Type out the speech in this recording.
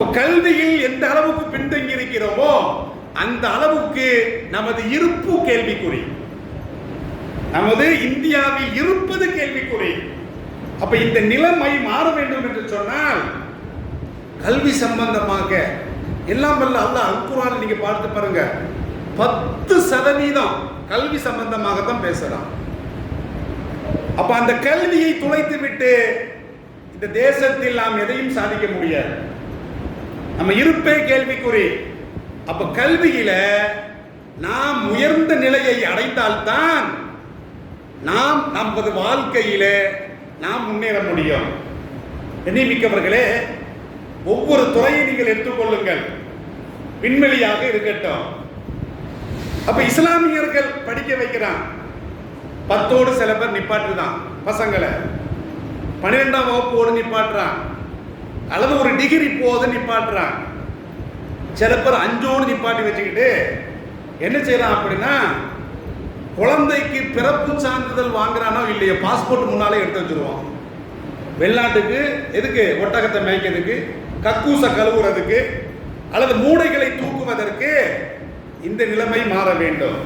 கல்வியில் எந்த அளவுக்கு பின்தங்கி இருக்கிறோமோ அந்த அளவுக்கு நமது இருப்பு கேள்விக்குறி, நமது இந்தியாவில் இருப்பது கேள்விக்குறி. அப்ப இந்த நிலைமை மாற வேண்டும் என்று சொன்னால் கல்வி சம்பந்தமாக எல்லாம் வல்ல அல்லாஹ் அல்-குர்ஆன் நீங்க பார்த்து பாருங்க, 10% கல்வி சம்பந்தமாக தான் பேசலாம். அப்ப அந்த கல்வியை துளைத்து விட்டு இந்த தேசத்தில் நாம் எதையும் சாதிக்க முடியாது. நம்ம இருப்பே கேள்விக்குறி. அப்ப கல்வியில நாம் உயர்ந்த நிலையை அடைந்தால்தான் நாம் நமது வாழ்க்கையில நாம் முன்னேற முடியும். எண்ணிமிக்கவர்களே, ஒவ்வொரு துறையை நீங்கள் எடுத்துக்கொள்ளுங்கள், விண்வெளியாக இருக்கட்டும். அப்ப இஸ்லாமியர்கள் படிக்க வைக்கிறான், 10ஓடு சில பேர் நிப்பாட்டுதான் பசங்களை, 12ஆம் வகுப்போடு நிப்பாட்டுறான், அல்லது ஒரு டிகிரி போது நிப்பாட்டுறான். சில பேர் 5ஓடு நிப்பாட்டி வச்சுக்கிட்டு என்ன செய்யறான் அப்படின்னா, குழந்தைக்கு பிறப்பு சான்றிதழ் வாங்குறானோ இல்லையோ பாஸ்போர்ட் முன்னாலே எடுத்து வச்சிருவான். வெளிநாட்டுக்கு எதுக்கு? ஒட்டகத்தை மேய்க்கிறதுக்கு, கக்கூச கழுவுறதுக்கு, அல்லது மூடைகளை தூக்குவதற்கு. இந்த நிலைமை மாற வேண்டும்.